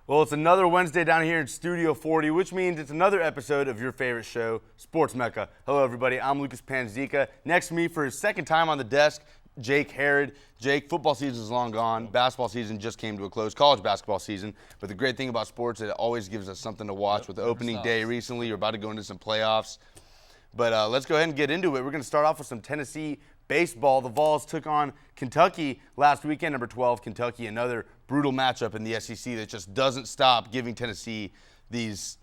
Well, it's another Wednesday down here in Studio 40, which means it's another episode of your favorite show, Sports Mecca. Hello, everybody. I'm Lucas Panzica. Next to me for his second time on the desk, Jake Herod. Jake, football season is long gone. Basketball season just came to a close, college basketball season. But the great thing about sports is it always gives us something to watch. With the opening day recently, you're about to go into some playoffs. But let's go ahead and get into it. We're going to start off with some Tennessee baseball. The Vols took on Kentucky last weekend, number 12, Kentucky, another brutal matchup in the SEC that just doesn't stop giving Tennessee these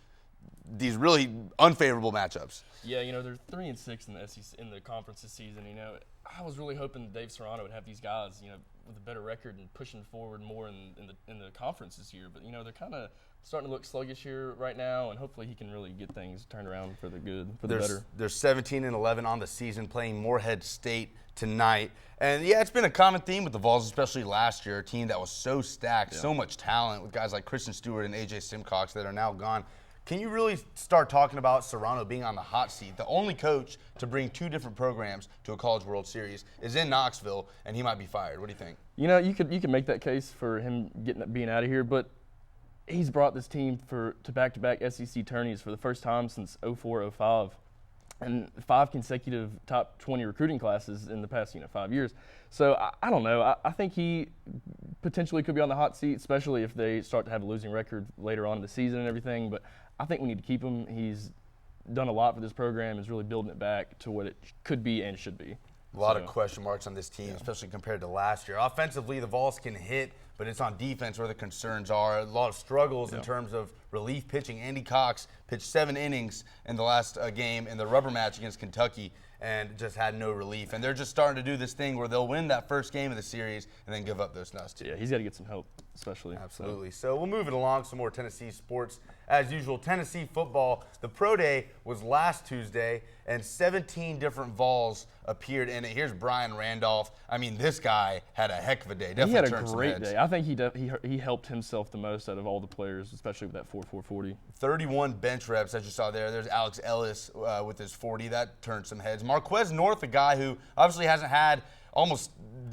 really unfavorable matchups. Yeah, they're 3-6 in the SEC in the conference this season. I was really hoping Dave Serrano would have these guys, with a better record and pushing forward more in the conference this year. But they're kind of starting to look sluggish here right now, and hopefully he can really get things turned around for the good, for the better. They're 17-11 on the season, playing Morehead State tonight. And yeah, it's been a common theme with the Vols, especially last year, a team that was so stacked, so much talent with guys like Christian Stewart and A.J. Simcox that are now gone. Can you really start talking about Serrano being on the hot seat? The only coach to bring two different programs to a College World Series is in Knoxville, and he might be fired. What do you think? You could make that case for him being out of here, but he's brought this team to back-to-back SEC tourneys for the first time since 04-05. And 5 consecutive top 20 recruiting classes in the past, 5 years. So I don't know. I think he potentially could be on the hot seat, especially if they start to have a losing record later on in the season and everything. But I think we need to keep him. He's done a lot for this program. Is really building it back to what it could be and should be. A lot of question marks on this team, especially compared to last year. Offensively, the Vols can hit, but it's on defense where the concerns are. A lot of struggles in terms of relief pitching. Andy Cox pitched 7 innings in the last game in the rubber match against Kentucky and just had no relief. And they're just starting to do this thing where they'll win that first game of the series and then give up those last 2. Yeah, he's got to get some help, especially. Absolutely. So we'll move it along, some more Tennessee sports. As usual, Tennessee football, the Pro Day was last Tuesday, and 17 different Vols appeared in it. Here's Brian Randolph. I mean, this guy had a heck of a day. Definitely he had a great day. I think he helped himself the most out of all the players, especially with that 4.40. 31 bench reps, as you saw there. There's Alex Ellis with his 40. That turned some heads. Marquez North, a guy who obviously hasn't had almost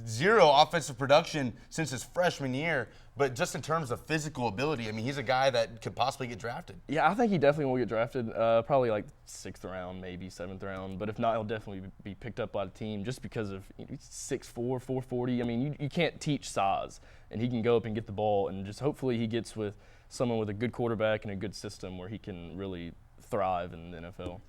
zero offensive production since his freshman year, but just in terms of physical ability, I mean, he's a guy that could possibly get drafted. Yeah, I think he definitely will get drafted, probably like 6th round, maybe 7th round. But if not, he'll definitely be picked up by the team just because of 6'4", 440. I mean, you can't teach size, and he can go up and get the ball, and just hopefully he gets with someone with a good quarterback and a good system where he can really thrive in the NFL.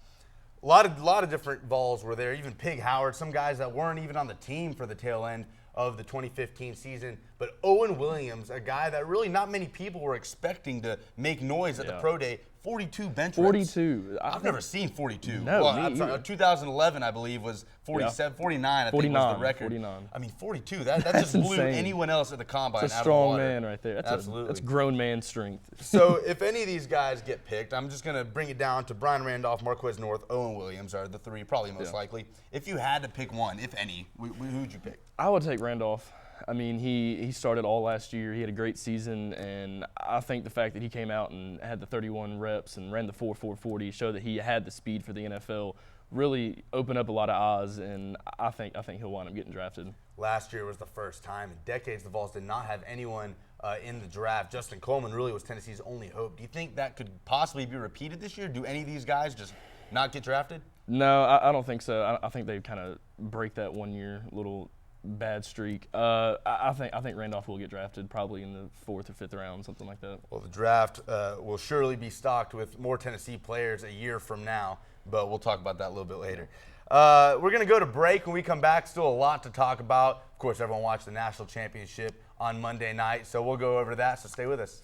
A lot of different Vols were there, even Pig Howard, some guys that weren't even on the team for the tail end of the 2015 season. But Owen Williams, a guy that really not many people were expecting to make noise at the Pro Day, 42 bench reps. 42. I've never seen 42. No, well, me I'm sorry, 2011, I believe, was 47, 49, I think was the record. 49. I mean, 42, that just blew insane. anyone else at the combine It's a out of the strong water. man right there. Absolutely. That's grown man strength. So if any of these guys get picked, I'm just going to bring it down to Brian Randolph, Marquez North, Owen Williams are the 3 probably most likely. If you had to pick one, if any, who would you pick? I would take Randolph. I mean, he started all last year. He had a great season, and I think the fact that he came out and had the 31 reps and ran the 4.40 showed that he had the speed for the NFL. Really opened up a lot of eyes, and I think he'll wind up getting drafted. Last year was the first time in decades the Vols did not have anyone in the draft. Justin Coleman really was Tennessee's only hope. Do you think that could possibly be repeated this year? Do any of these guys just not get drafted? No, I don't think so. I think they kind of break that 1-year little bad streak. I think Randolph will get drafted probably in the 4th or 5th round, something like that. Well, the draft will surely be stocked with more Tennessee players a year from now, but we'll talk about that a little bit later. We're going to go to break. When we come back, still a lot to talk about. Of course, everyone watched the national championship on Monday night, so we'll go over that, so stay with us.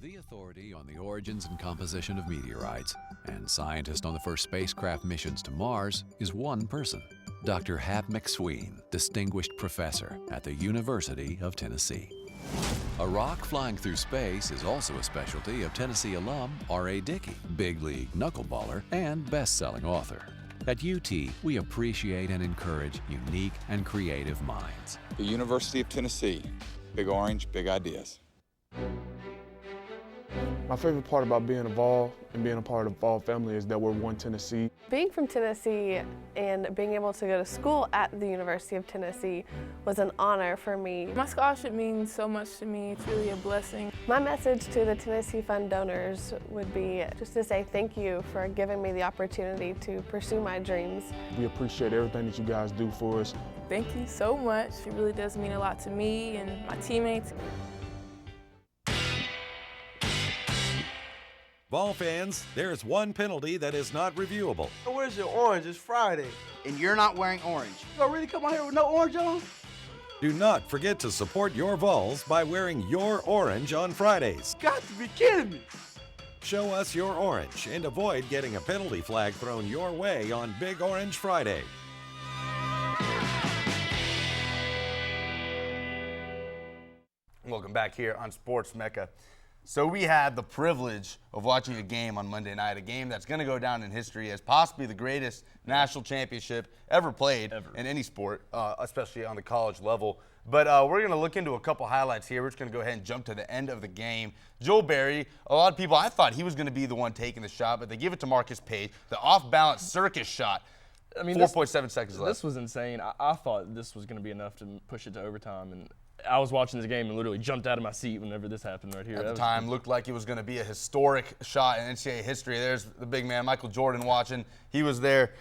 The authority on the origins and composition of meteorites and scientist on the first spacecraft missions to Mars is one person, Dr. Hap McSween, distinguished professor at the University of Tennessee. A rock flying through space is also a specialty of Tennessee alum R.A. Dickey, big league knuckleballer and best-selling author. At UT, we appreciate and encourage unique and creative minds. The University of Tennessee. Big Orange, big ideas. My favorite part about being involved and being a part of the Vol family is that we're one Tennessee. Being from Tennessee and being able to go to school at the University of Tennessee was an honor for me. My scholarship means so much to me. It's really a blessing. My message to the Tennessee Fund donors would be just to say thank you for giving me the opportunity to pursue my dreams. We appreciate everything that you guys do for us. Thank you so much. It really does mean a lot to me and my teammates. Vol fans, there's one penalty that is not reviewable. Where's your orange? It's Friday. And you're not wearing orange. You gonna really come out here with no orange on? Do not forget to support your Vols by wearing your orange on Fridays. Got to be kidding me. Show us your orange and avoid getting a penalty flag thrown your way on Big Orange Friday. Welcome back here on Sports Mecca. So we had the privilege of watching a game on Monday night, a game that's going to go down in history as possibly the greatest national championship ever played in any sport, especially on the college level. But we're going to look into a couple highlights here. We're just going to go ahead and jump to the end of the game. Joel Berry, a lot of people, I thought he was going to be the one taking the shot, but they give it to Marcus Page. The off-balance circus shot. I mean, 4.7 seconds left. This was insane. I thought this was going to be enough to push it to overtime, and I was watching this game and literally jumped out of my seat whenever this happened right here. At the time, looked like it was going to be a historic shot in NCAA history. There's the big man, Michael Jordan, watching. He was there.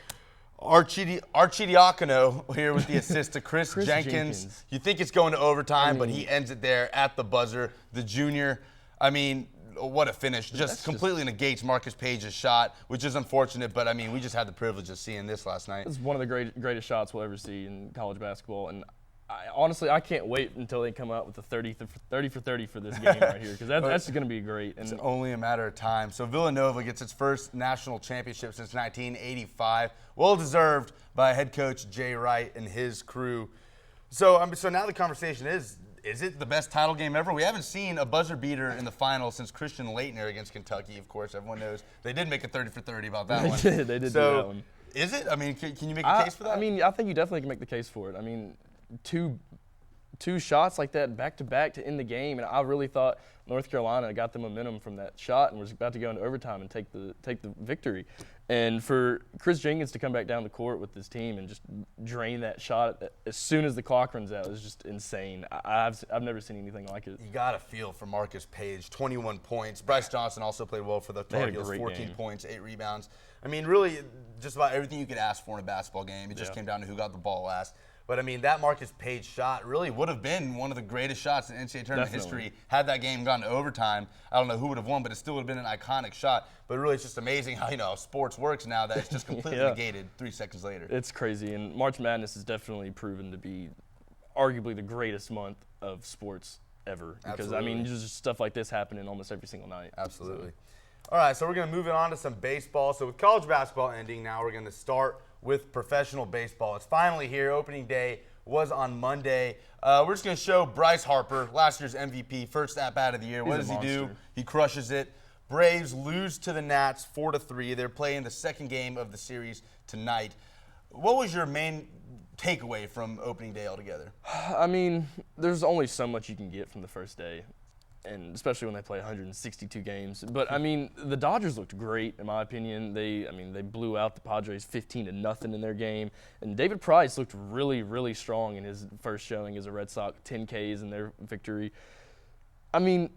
Arcidiacono here with the assist to Chris Jenkins. You think it's going to overtime, but he ends it there at the buzzer. The junior, I mean, what a finish. Just completely negates Marcus Page's shot, which is unfortunate, but I mean, we just had the privilege of seeing this last night. This is one of the greatest shots we'll ever see in college basketball, and honestly, I can't wait until they come out with the 30 for 30 for this game right here, because that's going to be great. It's only a matter of time. So Villanova gets its first national championship since 1985. Well deserved by head coach Jay Wright and his crew. So now the conversation is it the best title game ever? We haven't seen a buzzer beater in the final since Christian Laettner against Kentucky. Of course, everyone knows they did make a 30 for 30 about that one. They did do that one. Is it? I mean, can you make a case for that? I mean, I think you definitely can make the case for it. I mean, two shots like that back-to-back to end the game, and I really thought North Carolina got the momentum from that shot and was about to go into overtime and take the victory. And for Chris Jenkins to come back down the court with this team and just drain that shot as soon as the clock runs out is just insane. I've never seen anything like it. You got to feel for Marcus Page, 21 points. Bryce Johnson also played well for the Tar Heels, 14 points, 8 rebounds. I mean, really, just about everything you could ask for in a basketball game. It just came down to who got the ball last. But, I mean, that Marcus Page shot really would have been one of the greatest shots in NCAA tournament history had that game gone to overtime. I don't know who would have won, but it still would have been an iconic shot. But really, it's just amazing how, sports works now that it's just completely negated 3 seconds later. It's crazy. And March Madness has definitely proven to be arguably the greatest month of sports ever. Because, I mean, just stuff like this happening almost every single night. Absolutely. All right, so we're going to move it on to some baseball. So with college basketball ending now, we're going to start with professional baseball. It's finally here. Opening day was on Monday. We're just going to show Bryce Harper, last year's MVP, first at-bat of the year. What does he do? He crushes it. Braves lose to the Nats 4-3. They're playing the second game of the series tonight. What was your main takeaway from opening day altogether? I mean, there's only so much you can get from the first day, and especially when they play 162 games. But, I mean, the Dodgers looked great, in my opinion. They blew out the Padres 15-0 in their game. And David Price looked really, really strong in his first showing as a Red Sox, 10 Ks in their victory. I mean,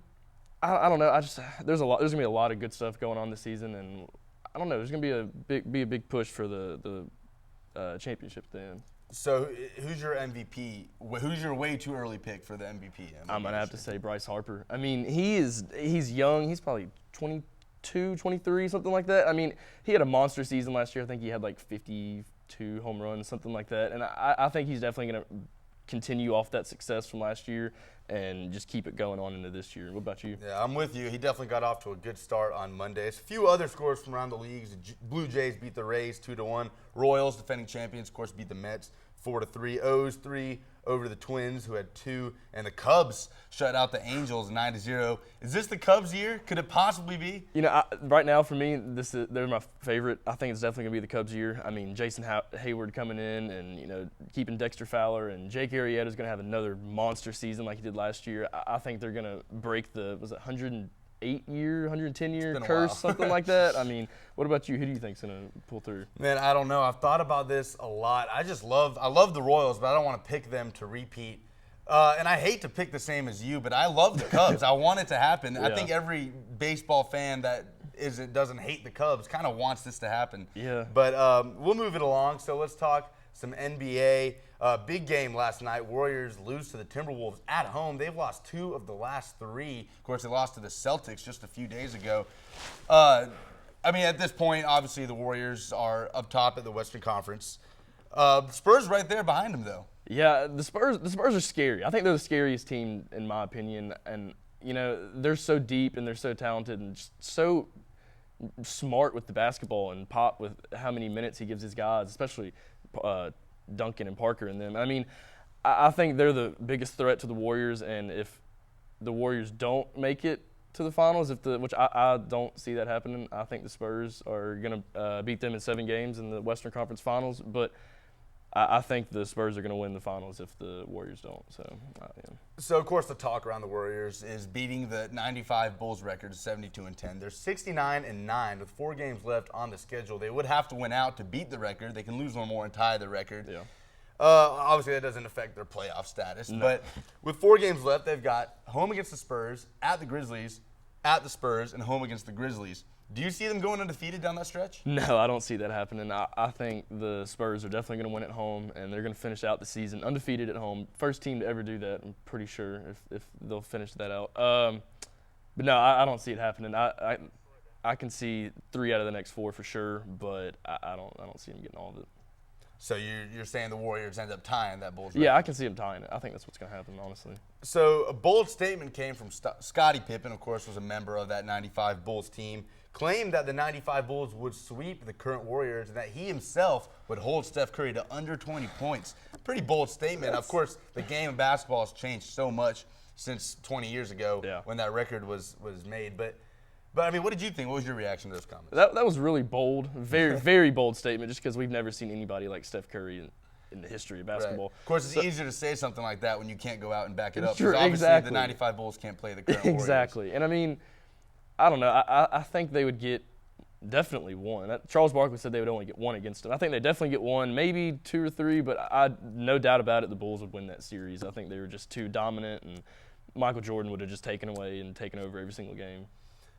I don't know. There's going to be a lot of good stuff going on this season, and I don't know. There's going to be a big push for the championship at the end. So, who's your MVP? Who's your way too early pick for the MVP? I'm going to have to say Bryce Harper. I mean, he's young. He's probably 22, 23, something like that. I mean, he had a monster season last year. I think he had like 52 home runs, something like that. And I think he's definitely going to continue off that success from last year and just keep it going on into this year. What about you? Yeah, I'm with you. He definitely got off to a good start on Mondays. A few other scores from around the leagues. The Blue Jays beat the Rays 2-1. Royals, defending champions, of course, beat the Mets 4-3. O's 3 over the Twins, who had 2. And the Cubs shut out the Angels 9-0. Is this the Cubs' year? Could it possibly be? You know, right now for me, they're my favorite. I think it's definitely going to be the Cubs' year. I mean, Jason Hayward coming in and, keeping Dexter Fowler, and Jake Arrieta's going to have another monster season like he did last year. I think they're going to break the 100 108-year, 110-year been a curse, while. something like that. I mean, what about you? Who do you think's going to pull through? Man, I don't know. I've thought about this a lot. I love the Royals, but I don't want to pick them to repeat. And I hate to pick the same as you, but I love the Cubs. I want it to happen. I think every baseball fan that doesn't hate the Cubs kind of wants this to happen. Yeah. But we'll move it along. So let's talk some NBA. Big game last night. Warriors lose to the Timberwolves at home. They've lost 2 of the last 3. Of course, they lost to the Celtics just a few days ago. I mean, at this point, obviously the Warriors are up top at the Western Conference. Spurs right there behind them, though. Yeah, the Spurs are scary. I think they're the scariest team in my opinion, and you know they're so deep and they're so talented and just so smart with the basketball, and Pop with how many minutes he gives his guys, especially Duncan and Parker and them. I mean, I think they're the biggest threat to the Warriors, and if the Warriors don't make it to the finals, which I don't see that happening, I think the Spurs are going to beat them in 7 games in the Western Conference Finals, but I think the Spurs are going to win the finals if the Warriors don't. So, yeah. So, of course, the talk around the Warriors is beating the 95 Bulls record of 72-10. They're 69-9 with 4 games left on the schedule. They would have to win out to beat the record. They can lose one more and tie the record. Yeah. Obviously, that doesn't affect their playoff status. No. But with 4 games left, they've got home against the Spurs, at the Grizzlies, at the Spurs, and home against the Grizzlies. Do you see them going undefeated down that stretch? No, I don't see that happening. I think the Spurs are definitely going to win at home, and they're going to finish out the season undefeated at home. First team to ever do that, I'm pretty sure, if they'll finish that out. But no, I don't see it happening. I can see 3 out of the next 4 for sure, but I don't see them getting all of it. So you're saying the Warriors end up tying that Bulls record? Yeah, I can see them tying it. I think that's what's going to happen, honestly. So a bold statement came from Scottie Pippen, of course, was a member of that 95 Bulls team, claimed that the 95 Bulls would sweep the current Warriors and that he himself would hold Steph Curry to under 20 points. Pretty bold statement. Of course, the game of basketball has changed so much since 20 years ago when that record was made. But I mean, what did you think? What was your reaction to those comments? That was really bold, very, very bold statement, just because we've never seen anybody like Steph Curry in the history of basketball. Right. Of course, it's easier to say something like that when you can't go out and back it up. Sure, because obviously exactly. the 95 Bulls can't play the current Warriors. Exactly. And I mean, I don't know. I think they would get definitely 1. Charles Barkley said they would only get 1 against them. I think they definitely get 1, maybe 2 or 3, but no doubt about it, the Bulls would win that series. I think they were just too dominant, and Michael Jordan would have just taken away and taken over every single game.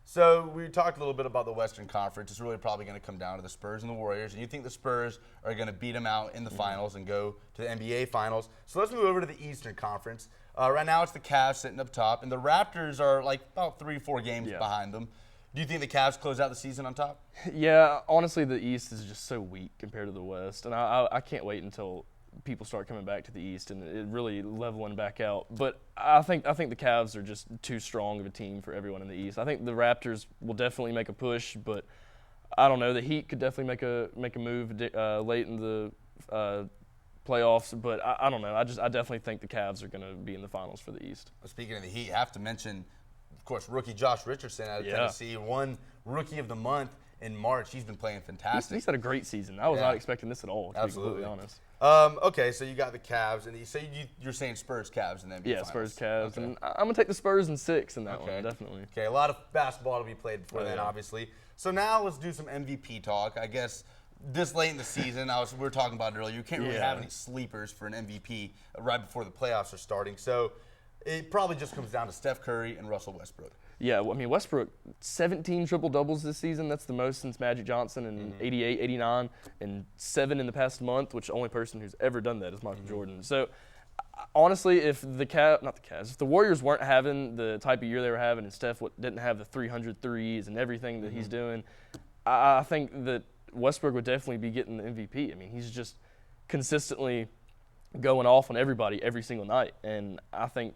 So we talked a little bit about the Western Conference. It's really probably going to come down to the Spurs and the Warriors. And you think the Spurs are going to beat them out in the finals and go to the NBA Finals. So let's move over to the Eastern Conference. Right now it's the Cavs sitting up top, and the Raptors are like about 3-4 games behind them. Do you think the Cavs close out the season on top? Yeah, honestly, the East is just so weak compared to the West, and I can't wait until people start coming back to the East and it really leveling back out. But I think the Cavs are just too strong of a team for everyone in the East. I think the Raptors will definitely make a push, but I don't know. The Heat could definitely make a move late in the playoffs, but I don't know. I definitely think the Cavs are going to be in the finals for the East. Well, speaking of the Heat, I have to mention, of course, rookie Josh Richardson out of Tennessee won Rookie of the Month in March. He's been playing fantastic. He's had a great season. I was not expecting this at all, to be completely honest. Okay, so you got the Cavs, and you're saying Spurs, Cavs, and then yeah, Spurs, Cavs, and I'm gonna take the Spurs in 6 in that one, definitely. Okay, a lot of basketball to be played before then, obviously. So now let's do some MVP talk. I guess this late in the season, we were talking about it earlier. You can't really have any sleepers for an MVP right before the playoffs are starting. So it probably just comes down to Steph Curry and Russell Westbrook. Yeah, well, I mean, Westbrook, 17 triple-doubles this season. That's the most since Magic Johnson in 88, 89, and 7 in the past month, which the only person who's ever done that is Michael Jordan. So, honestly, if if the Warriors weren't having the type of year they were having and Steph didn't have the 300 threes and everything that he's doing, I think that Westbrook would definitely be getting the MVP. I mean, he's just consistently going off on everybody every single night, and I think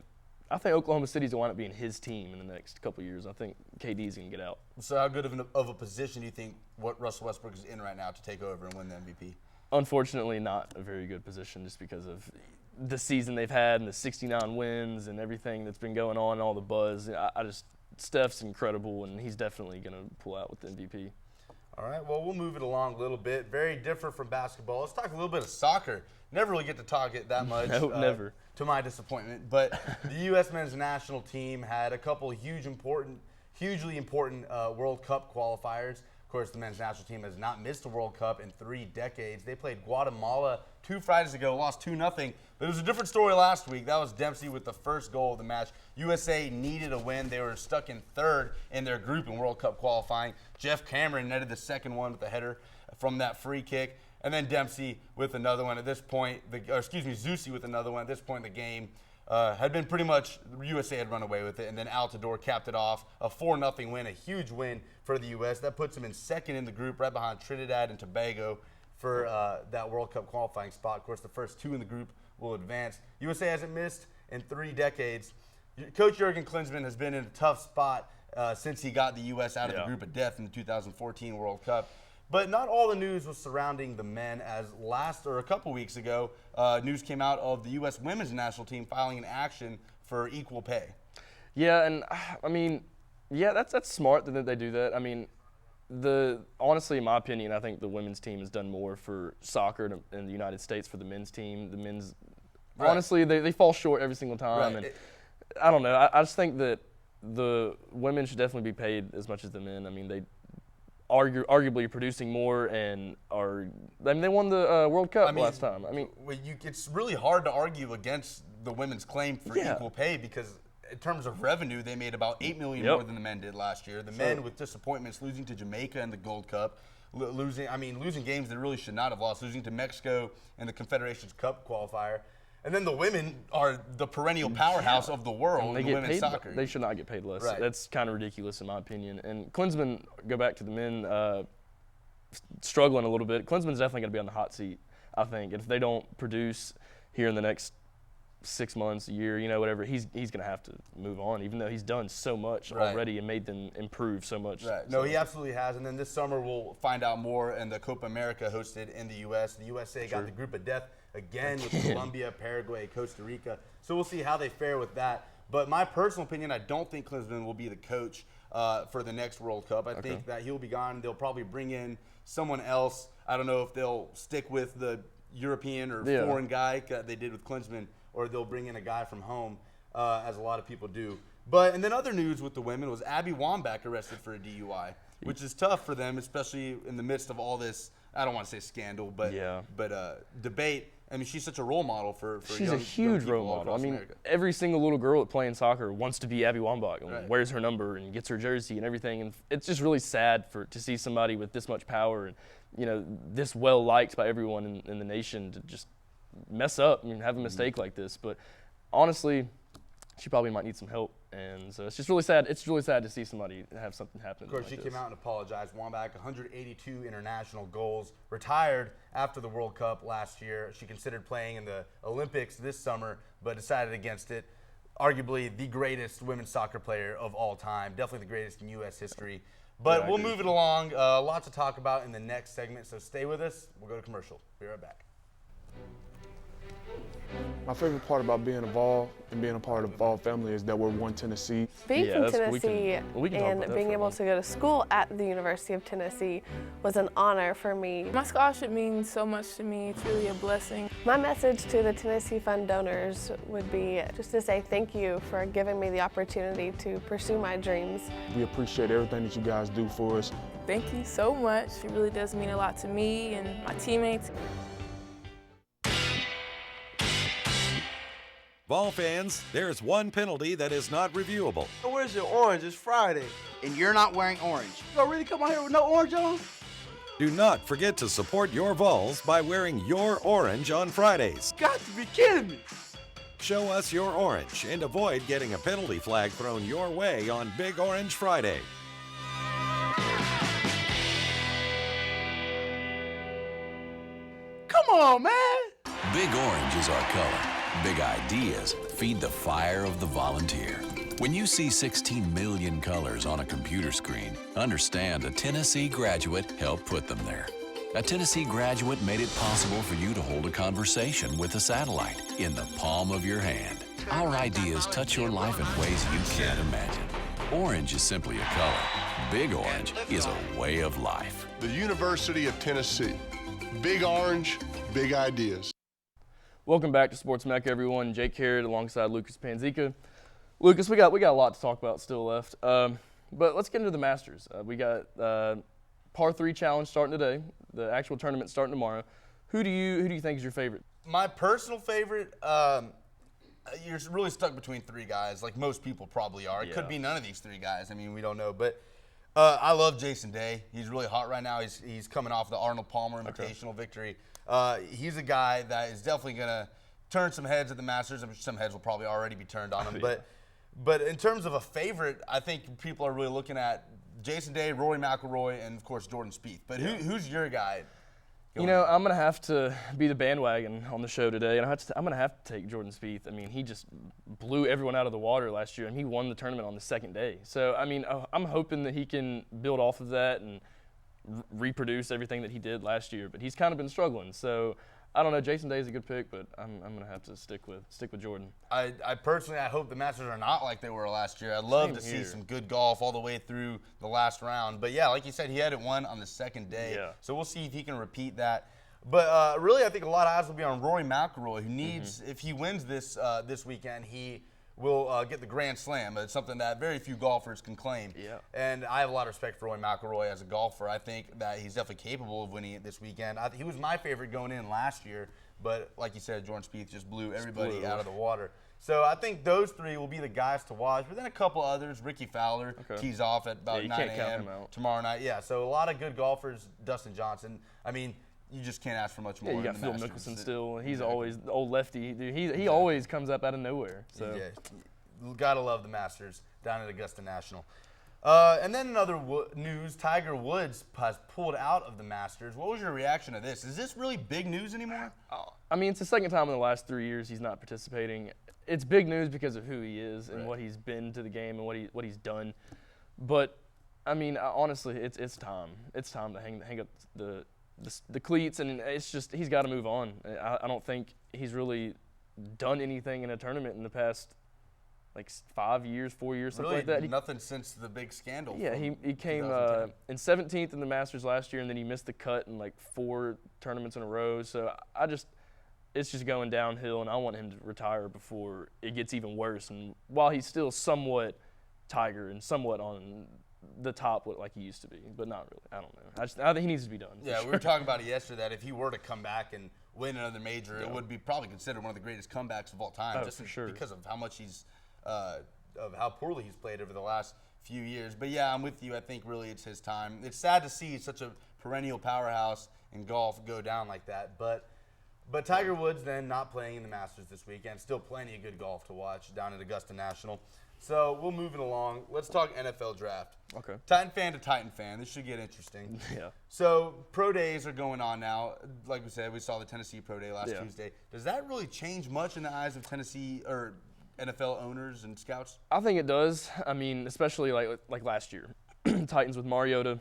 Oklahoma City's going to wind up being his team in the next couple of years. I think KD's going to get out. So how good of a position do you think what Russell Westbrook is in right now to take over and win the MVP? Unfortunately, not a very good position just because of the season they've had and the 69 wins and everything that's been going on and all the buzz. Steph's incredible, and he's definitely going to pull out with the MVP. All right, well, we'll move it along a little bit. Very different from basketball. Let's talk a little bit of soccer. Never really get to talk it that much. No, never. To my disappointment. But the U.S. men's national team had a couple huge important hugely important World Cup qualifiers. Of course, the men's national team has not missed a World Cup in 3 decades. They played Guatemala 2 Fridays ago, lost 2-0. But it was a different story last week. That was Dempsey with the first goal of the match. USA needed a win. They were stuck in 3rd in their group in World Cup qualifying. Jeff Cameron netted the second one with a header from that free kick. And then Dempsey with another one. At this point, Zusi with another one. At this point in the game, had been pretty much, USA had run away with it, and then Altidore capped it off, a 4-0 win, a huge win for the U.S. That puts them in 2nd in the group, right behind Trinidad and Tobago for that World Cup qualifying spot. Of course, the first 2 in the group will advance. USA hasn't missed in 3 decades. Coach Jurgen Klinsmann has been in a tough spot since he got the U.S. out of the group of death in the 2014 World Cup. But not all the news was surrounding the men, as a couple weeks ago, news came out of the U.S. women's national team filing an action for equal pay. Yeah, and I mean, yeah, that's smart that they do that. I mean, honestly, in my opinion, I think the women's team has done more for soccer in the United States for the men's team. The men's, honestly, they fall short every single time. And I don't know. I just think that the women should definitely be paid as much as the men. I mean, they arguably producing more and they won the World Cup last time. I mean, it's really hard to argue against the women's claim for equal pay because in terms of revenue, they made about $8 million more than the men did last year. The men with disappointments, losing to Jamaica in the Gold Cup, losing games they really should not have lost, losing to Mexico in the Confederations Cup qualifier. And then the women are the perennial powerhouse of the world in women's soccer. They should not get paid less. Right. That's kind of ridiculous in my opinion. And Klinsmann, go back to the men, struggling a little bit. Klinsmann's definitely going to be on the hot seat, I think. If they don't produce here in the next 6 months, a year, whatever, he's going to have to move on, even though he's done so much already and made them improve so much. Right. No, he absolutely has. And then this summer we'll find out more in the Copa America hosted in the U.S. The USA got the group of death again with Colombia, Paraguay, Costa Rica. So we'll see how they fare with that. But my personal opinion, I don't think Klinsmann will be the coach for the next World Cup. I think that he'll be gone. They'll probably bring in someone else. I don't know if they'll stick with the European or foreign guy they did with Klinsmann, or they'll bring in a guy from home, as a lot of people do. And then other news with the women was Abby Wambach arrested for a DUI, which is tough for them, especially in the midst of all this, I don't want to say scandal, but debate. I mean, she's such a role model for she's a huge role model. I mean, every single little girl that playing soccer wants to be Abby Wambach and wears her number and gets her jersey and everything. And it's just really sad to see somebody with this much power and, this well liked by everyone in the nation to just mess up and have a mistake like this. But honestly, she probably might need some help, and so it's just really sad. It's really sad to see somebody have something happen. Of course, she came out and apologized. Wambach, 182 international goals, retired after the World Cup last year. She considered playing in the Olympics this summer, but decided against it. Arguably the greatest women's soccer player of all time, definitely the greatest in U.S. history. But we'll move it along. Lots to talk about in the next segment, so stay with us. We'll go to commercial. Be right back. My favorite part about being involved and being a part of the Vol family is that we're one Tennessee. Being from Tennessee and being able to go to school at the University of Tennessee was an honor for me. My scholarship means so much to me. It's really a blessing. My message to the Tennessee Fund donors would be just to say thank you for giving me the opportunity to pursue my dreams. We appreciate everything that you guys do for us. Thank you so much. It really does mean a lot to me and my teammates. Vol fans, there's one penalty that is not reviewable. Where's your orange? It's Friday. And you're not wearing orange. You gonna really come out here with no orange on? Do not forget to support your Vols by wearing your orange on Fridays. Got to be kidding me. Show us your orange and avoid getting a penalty flag thrown your way on Big Orange Friday. Come on, man. Big orange is our color. Big ideas feed the fire of the volunteer. When you see 16 million colors on a computer screen, understand a Tennessee graduate helped put them there. A Tennessee graduate made it possible for you to hold a conversation with a satellite in the palm of your hand. Our ideas touch your life in ways you can't imagine. Orange is simply a color. Big Orange is a way of life. The University of Tennessee. Big Orange, big ideas. Welcome back to Sports Mecca, everyone. Jake Harrod alongside Lucas Panzica. Lucas, we got a lot to talk about still left. But let's get into the Masters. We got par 3 challenge starting today. The actual tournament starting tomorrow. Who do you think is your favorite? My personal favorite, you're really stuck between 3 guys, like most people probably are. It could be none of these 3 guys. I mean, we don't know. But I love Jason Day. He's really hot right now. He's coming off the Arnold Palmer Invitational victory. He's a guy that is definitely going to turn some heads at the Masters. I'm sure some heads will probably already be turned on him. But in terms of a favorite, I think people are really looking at Jason Day, Rory McIlroy, and, of course, Jordan Spieth. But who's your guy? You know, I'm going to have to be the bandwagon on the show today, and I'm going to have to take Jordan Spieth. I mean, he just blew everyone out of the water last year, and he won the tournament on the second day. So, I mean, I'm hoping that he can build off of that and reproduce everything that he did last year. But he's kind of been struggling. So, I don't know. Jason Day is a good pick, but I'm going to have to stick with Jordan. I personally hope the Masters are not like they were last year. I'd love to see some good golf all the way through the last round. But yeah, like you said, he had it won on the second day. Yeah. So we'll see if he can repeat that. But really, I think a lot of eyes will be on Rory McIlroy, who needs, if he wins this weekend, he will get the Grand Slam. It's something that very few golfers can claim. Yeah. And I have a lot of respect for Rory McIlroy as a golfer. I think that he's definitely capable of winning it this weekend. He was my favorite going in last year, but like you said, Jordan Spieth just blew everybody out of the water. So I think those 3 will be the guys to watch. But then a couple others. Ricky Fowler tees off at about 9 a.m. tomorrow night. Yeah, so a lot of good golfers. Dustin Johnson. I mean, you just can't ask for much more. Yeah, you got Phil Mickelson still. He's always the old lefty. Dude, he always comes up out of nowhere. So gotta love the Masters down at Augusta National. And then another news: Tiger Woods has pulled out of the Masters. What was your reaction to this? Is this really big news anymore? I mean, it's the second time in the last 3 years he's not participating. It's big news because of who he is and what he's been to the game and what he's done. But I mean, honestly, it's time. It's time to hang up the cleats, and it's just he's got to move on. I don't think he's really done anything in a tournament in the past like 5 years, 4 years, something like that. Nothing since the big scandal. Yeah, he came in 17th in the Masters last year, and then he missed the cut in like 4 tournaments in a row. So it's just going downhill, and I want him to retire before it gets even worse. And while he's still somewhat Tiger and somewhat on the top like he used to be, but not really. I don't know. I think he needs to be done. Yeah, we were talking about it yesterday that if he were to come back and win another major, it would be probably considered one of the greatest comebacks of all time, just because of how much of how poorly he's played over the last few years. But yeah, I'm with you. I think really it's his time. It's sad to see such a perennial powerhouse in golf go down like that, but Tiger Woods then not playing in the Masters this weekend. Still plenty of good golf to watch down at Augusta National. So we'll move it along. Let's talk NFL draft. Okay. Titan fan to Titan fan. This should get interesting. Yeah. So pro days are going on now. Like we said, we saw the Tennessee Pro Day last Tuesday. Does that really change much in the eyes of Tennessee or NFL owners and scouts? I think it does. I mean, especially like last year, Titans with Mariota.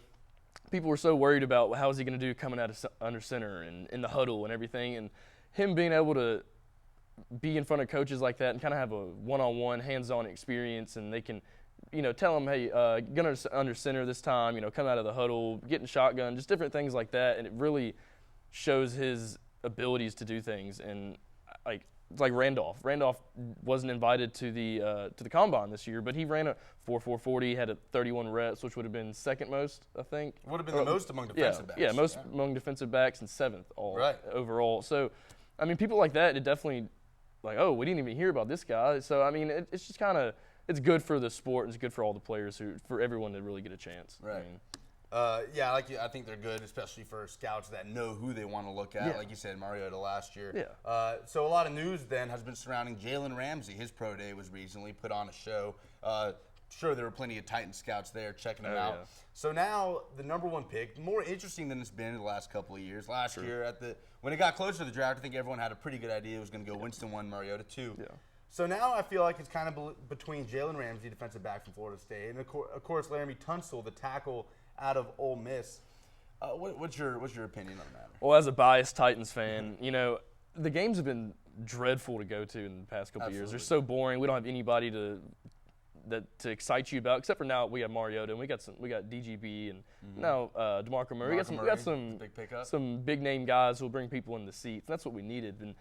People were so worried about how is he going to do coming out of under center and in the huddle and everything, and him being able to be in front of coaches like that and kind of have a one-on-one, hands-on experience, and they can, tell him, hey, gonna under center this time, come out of the huddle, getting shotgun, just different things like that, and it really shows his abilities to do things. And it's like Randolph. Randolph wasn't invited to the combine this year, but he ran a 4.40, had a 31 reps, which would have been second most, I think. Would have been the most among defensive backs. Yeah, most among defensive backs and 7th overall. So, I mean, people like that, it definitely oh, we didn't even hear about this guy. So, I mean, it's just kind of it's good for the sport and it's good for all the players for everyone to really get a chance. Right. I think they're good, especially for scouts that know who they want to look at. Yeah. Like you said, Mariota last year. Yeah. So a lot of news then has been surrounding Jalen Ramsey. His pro day was recently put on a show. Sure, there were plenty of Titan scouts there checking him out. Yeah. So now the number 1 pick, more interesting than it's been in the last couple of years. Last year when it got closer to the draft, I think everyone had a pretty good idea it was going to go Winston 1, Mariota 2. Yeah. So now I feel like it's kind of between Jalen Ramsey, defensive back from Florida State, and of course Laramie Tunsil, the tackle out of Ole Miss. What's your opinion on that? Well, as a biased Titans fan, the games have been dreadful to go to in the past couple of years. They're so boring. We don't have anybody to excite you about, except for now we have Mariota and we got DGB and now DeMarco Murray. We got some big name guys who'll bring people in the seats. That's what we needed. And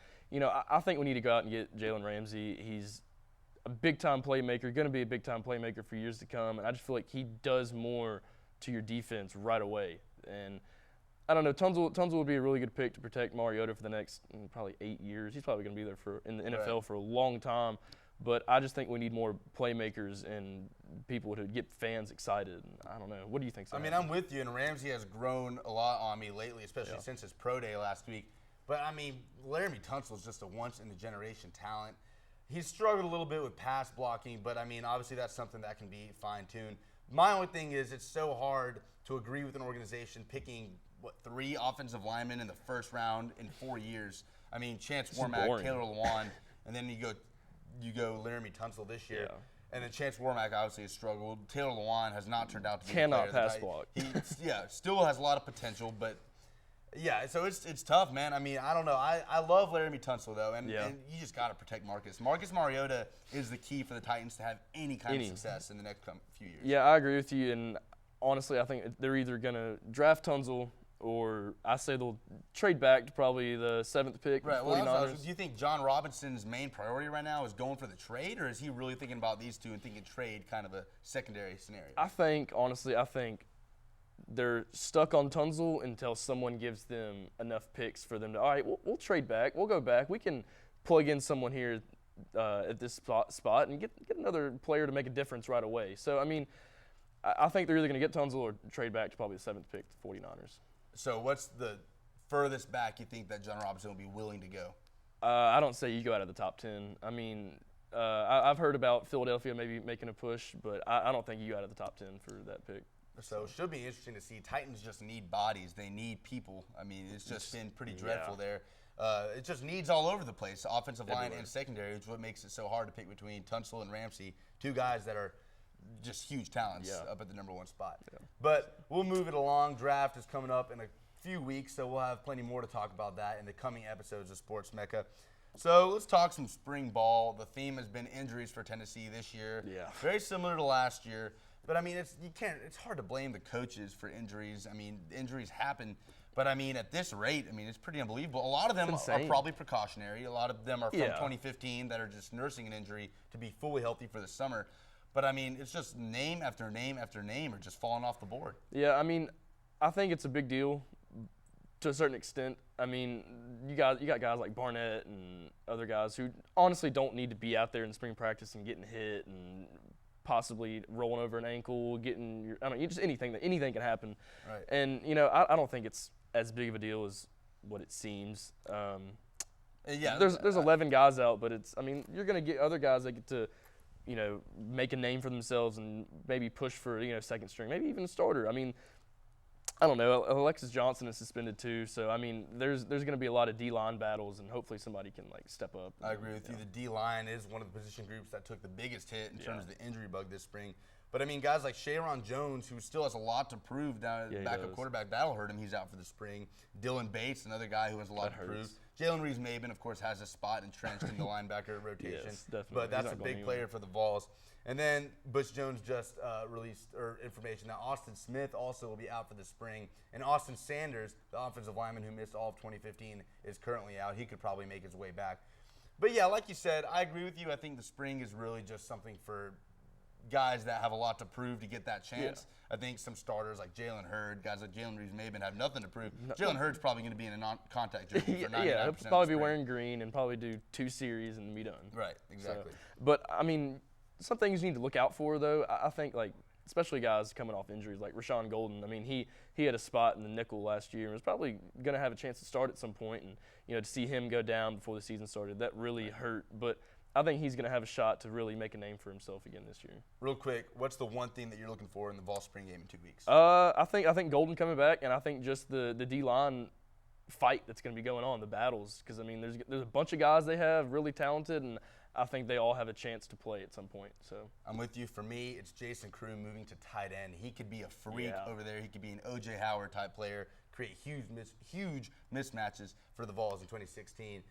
I think we need to go out and get Jalen Ramsey. He's a big-time playmaker, going to be a big-time playmaker for years to come. And I just feel like he does more to your defense right away. And I don't know, Tunzel would be a really good pick to protect Mariota for the next probably 8 years. He's probably going to be there in the NFL for a long time. But I just think we need more playmakers and people to get fans excited. I don't know. What do you think? I mean, I'm with you, and Ramsey has grown a lot on me lately, especially since his pro day last week. But, I mean, Laramie Tunsil is just a once-in-a-generation talent. He's struggled a little bit with pass blocking, but, I mean, obviously that's something that can be fine-tuned. My only thing is it's so hard to agree with an organization picking, 3 offensive linemen in the first round in 4 years. I mean, Chance Warmack, Taylor Lewan, and then you go Laramie Tunsil this year. Yeah. And then Chance Warmack obviously has struggled. Taylor Lewan has not turned out to be cannot pass block. He still has a lot of potential, but so it's tough, man. I mean, I don't know. I love Laramie Tunsil though, and you just got to protect Marcus. Marcus Mariota is the key for the Titans to have any kind of success in the next few years. Yeah, I agree with you, and honestly, I think they're either going to draft Tunsil or I say they'll trade back to probably the 7th pick. Right. 49ers. Do you think John Robinson's main priority right now is going for the trade, or is he really thinking about these two and thinking trade kind of a secondary scenario? I think they're stuck on Tunsil until someone gives them enough picks for them to, all right, we'll trade back. We'll go back. We can plug in someone here at this spot and get another player to make a difference right away. So, I mean, I think they're either going to get Tunsil or trade back to probably the 7th pick to the 49ers. So what's the furthest back you think that John Robinson will be willing to go? I don't say you go out of the top 10. I mean, I've heard about Philadelphia maybe making a push, but I don't think you go out of the top 10 for that pick. So it should be interesting to see. Titans just need bodies. They need people. I mean, it's just been pretty dreadful there. It just needs all over the place, offensive line and secondary, which is what makes it so hard to pick between Tunsil and Ramsey, 2 guys that are just huge talents up at the number 1 spot. Yeah. But we'll move it along. Draft is coming up in a few weeks, so we'll have plenty more to talk about that in the coming episodes of Sports Mecca. So let's talk some spring ball. The theme has been injuries for Tennessee this year. Yeah. Very similar to last year. But I mean, it's hard to blame the coaches for injuries. I mean, injuries happen. But I mean, at this rate, I mean, it's pretty unbelievable. A lot of them are probably precautionary. A lot of them are from 2015 that are just nursing an injury to be fully healthy for the summer. But, I mean, it's just name after name after name are just falling off the board. Yeah, I mean, I think it's a big deal to a certain extent. I mean, you got guys like Barnett and other guys who honestly don't need to be out there in spring practice and getting hit and possibly rolling over an ankle, just anything can happen. Right. And, I don't think it's as big of a deal as what it seems. There's 11 guys out, but you're going to get other guys that get to – make a name for themselves and maybe push for, second string, maybe even a starter. I mean, I don't know. Alexis Johnson is suspended too, so I mean, there's going to be a lot of D-line battles, and hopefully somebody can step up. I agree with you. The D-line is one of the position groups that took the biggest hit in terms of the injury bug this spring. But I mean, guys like Sharon Jones, who still has a lot to prove down at backup quarterback, that'll hurt him. He's out for the spring. Dylan Bates, another guy who has a lot to prove. Jalen Reeves-Maben, of course, has a spot entrenched in the linebacker rotation. Yes, definitely. But that's a big player for the Vols. And then Butch Jones just released information that Austin Smith also will be out for the spring. And Austin Sanders, the offensive lineman who missed all of 2015, is currently out. He could probably make his way back. But, yeah, like you said, I agree with you. I think the spring is really just something for guys that have a lot to prove to get that chance. I think some starters like Jalen Hurd, guys like Jalen Reeves-Maben have nothing to prove. Jalen Hurd's probably going to be in a non-contact jersey for 99% he'll probably be wearing green and probably do 2 series and be done. Right, exactly. So, but, I mean, some things you need to look out for, though. I think, especially guys coming off injuries like Rashawn Golden. I mean, he had a spot in the nickel last year and was probably going to have a chance to start at some point. And, to see him go down before the season started, that really hurt. But I think he's going to have a shot to really make a name for himself again this year. Real quick, what's the one thing that you're looking for in the Vol spring game in 2 weeks? I think Golden coming back, and I think just the D-line fight that's going to be going on, the battles. Because, I mean, there's a bunch of guys they have really talented, and I think they all have a chance to play at some point. So I'm with you. For me, it's Jason Crew moving to tight end. He could be a freak over there. He could be an O.J. Howard type player, create huge mismatches for the Vols in 2016.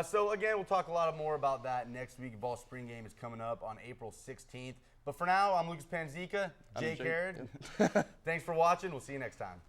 So, again, we'll talk a lot more about that next week. Vol spring game is coming up on April 16th. But for now, I'm Lucas Panzica, Jake Harrod. Thanks for watching. We'll see you next time.